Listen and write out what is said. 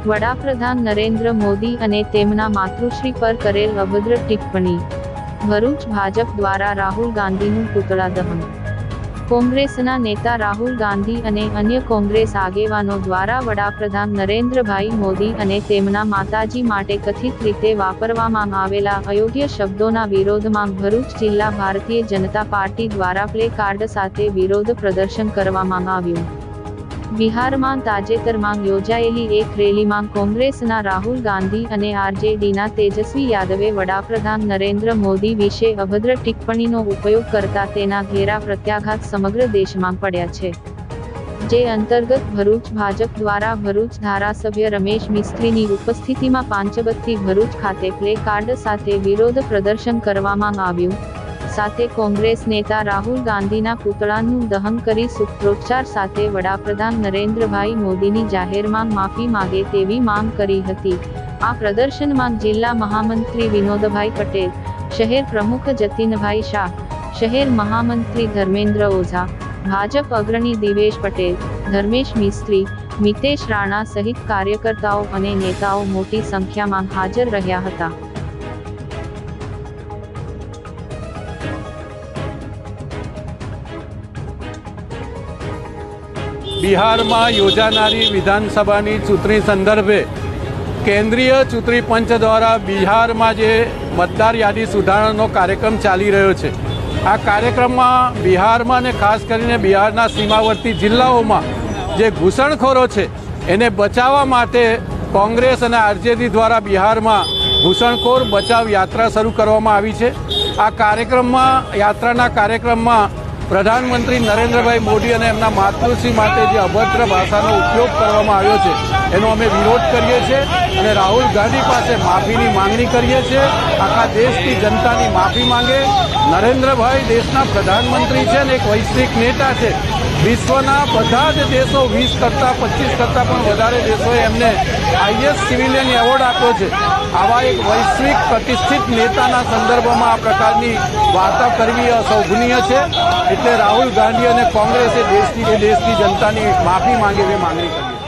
વડાપ્રધાન નરેન્દ્ર મોદી અને તેમના માતૃશ્રી પર કરેલ અભદ્ર ટિપ્પણી। ભરૂચ ભાજપ દ્વારા રાહુલ ગાંધીનું પુતળા દહન। કોંગ્રેસના નેતા રાહુલ ગાંધી અને અન્ય કોંગ્રેસ આગેવાનો દ્વારા વડાપ્રધાન નરેન્દ્રભાઈ મોદી અને તેમના માતાજી માટે કથિત રીતે વાપરવામાં આવેલા અયોગ્ય શબ્દોના વિરોધમાં ભરૂચ જિલ્લા ભારતીય જનતા પાર્ટી દ્વારા પ્લે કાર્ડ સાથે વિરોધ પ્રદર્શન કરવામાં આવ્યું। બિહારમાં તાજેતરમાં યોજાયેલી એક રેલીમાં કોંગ્રેસના રાહુલ ગાંધી અને આરજેડીના તેજસ્વી યાદવે વડાપ્રધાન નરેન્દ્ર મોદી વિશે અભદ્ર ટિપ્પણીનો ઉપયોગ કરતા તેના ઘેરા પ્રત્યાઘાત સમગ્ર દેશમાં પડ્યા છે। જે અંતર્ગત ભરૂચ ભાજપ દ્વારા ભરૂચ ધારાસભ્ય રમેશ મિસ્ત્રીની ઉપસ્થિતિમાં પાંચબત્તી ભરૂચ ખાતે પ્લે કાર્ડ સાથે વિરોધ પ્રદર્શન કરવામાં આવ્યું। સાથે કોંગ્રેસ નેતા રાહુલ ગાંધીના પુતળાનું દહન કરી સૂત્રોચ્ચાર સાથે વડાપ્રધાન નરેન્દ્રભાઈ મોદીની જાહેરમાં માફી માંગે તેવી માંગ કરી હતી। આ પ્રદર્શનમાં જિલ્લા મહામંત્રી વિનોદભાઈ પટેલ, શહેર પ્રમુખ જતીનભાઈ શાહ, શહેર મહામંત્રી ધર્મેન્દ્ર ઓઝા, ભાજપ અગ્રણી દિવેશ પટેલ, ધર્મેશ મિસ્ત્રી, મિતેશ રાણા સહિત કાર્યકર્તાઓ અને નેતાઓ મોટી સંખ્યામાં હાજર રહ્યા હતા। बिहार में योजानारी विधानसभा चूंटणी संदर्भे केन्द्रीय चूंटणी पंच द्वारा बिहार में जे मतदार यादी सुधारणा कार्यक्रम चाली रह्यो छे। आ कार्यक्रम में बिहार में ने खास करीने बिहारना सीमावर्ती जिल्लाओं में जे घूसणखोरो छे एने बचाववा माटे कांग्रेस और आरजेडी द्वारा बिहार में घूसणखोर बचाव यात्रा शुरू करवामां आवी छे। आ कार्यक्रम में यात्राना कार्यक्रम में प्रधानमंत्री नरेंद्रभाई मोदी और एमना मातृश्री माटे जे अभद्र भाषानो उपयोग करवामां आव्यो छे एनो अमे विरोध करीए छीए अने राहुल गांधी पासे माफीनी मांगणी करीए छीए। आखा देशनी जनतानी माफी मांगे। नरेंद्रभाई देशना प्रधानमंत्री छे ने एक वैश्विक नेता छे। विश्वना बधा ज देशो 20 करता 25 करता पण वधारे देशोए एमने हाईएस्ट सिविलियन एवोर्ड आप्यो छे। आवा एक वैश्विक प्रतिष्ठित नेताना संदर्भमां आ प्रकारनी वार्ता करवी अशोभनीय छे। एटले राहुल गांधी और कांग्रेसे देशनी जनतानी माफी मांगे एवी मांगणी करी।